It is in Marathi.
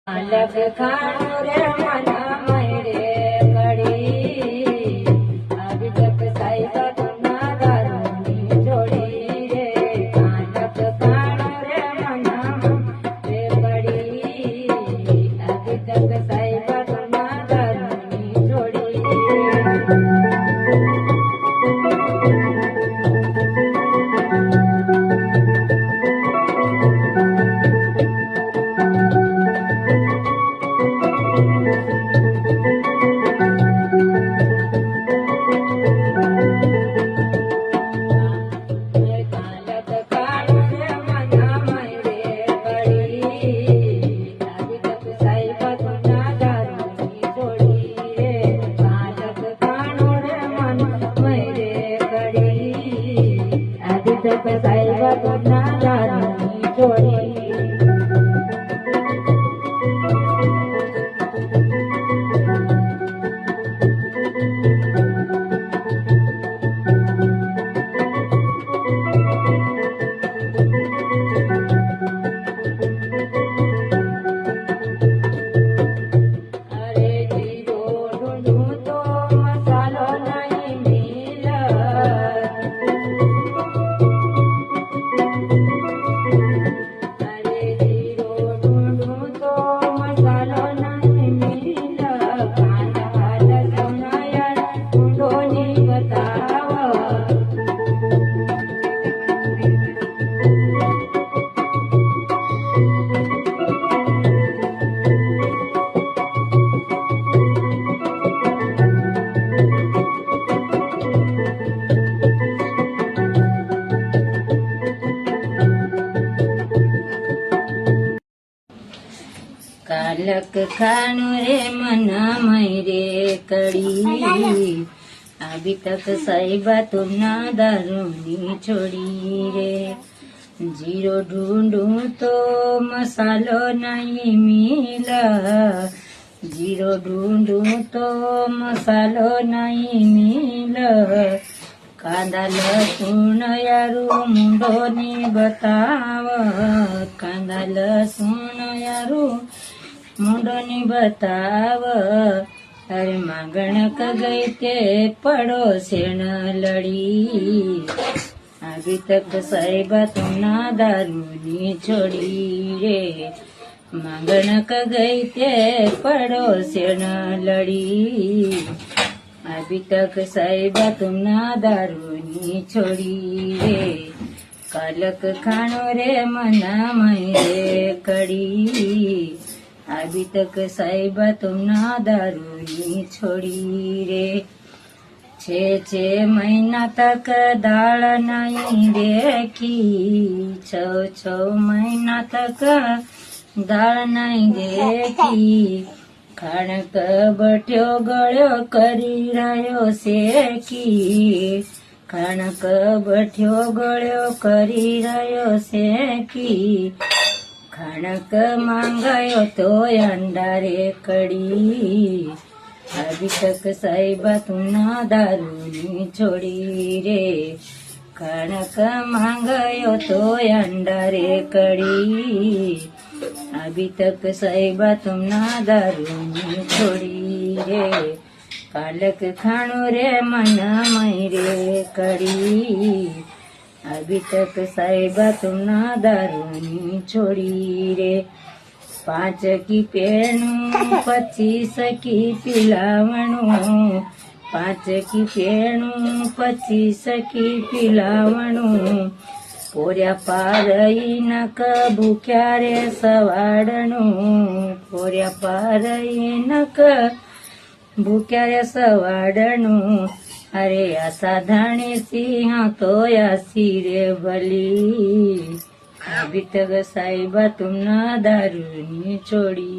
अलग खानो रे मना मैरे कड़ी अभी तक साइबा तुना दारूनी जोड़ी रे अलग खानो रे मना रे कड़ी अभी तक साइबा तुना दारूनी जोड़ी साहिबा तुना दारूनी जोड़ी कालक खानु रे मना मैरे कड़ी अभी तक साहिबा तुमना दारूनी छोड़ी रे जीरो ढूंढूं तो मसालो नहीं मिला जीरो ढूंढूं तो मसालो नहीं मिला कांदा लसूण यारू मुंडोनी बताव कांदा लसूण यारू मुंडोनी बताव अरे मांगण क गई ते पड़ोसेण लड़ी अभी तक साहिबा तुमना दारूनी छोड़ी रे मांगण क गई ते पड़ोसेण लड़ी अभी तक साहिबा तुमना दारूनी छोड़ी रे कालक खानो रे मना मैरे कड़ी अभी तक साहिबा तुमना दारूनी छोड़ी रे 6 महीना तक दाल नहीं देखी 6 महीना तक दाल नहीं देखी खाणक बट्यो गळ्यो करी રહ્યો શેકી ખાણક બટ્યો ગળ્યો કરી રહ્યો શેકી ખાણક માંગાયો તો અંડારે કડી अभी तक साहिबा तुमना दारूनी छोड़ी रे खाणक માંગાયો તો અંડારે કડી अभी तक साहिबा तुमना दारूनी छोड़ी रे कालक खाणो रे मना मैरे कड़ी अभी तक साहिबा तुमना दारूनी छोड़ी रे 5 की पेणु 25 की पिलावणु 5 की पेणु 25 की पिलावणु पोर्या पारई नक भूख्या रे सवाडणु पोर्या पारई नक भूख्या रे सवाडणु अरे असाधाणी सिंह तो यासी रे भली अभी तक साहिबा तुमना दारूनी छोड़ी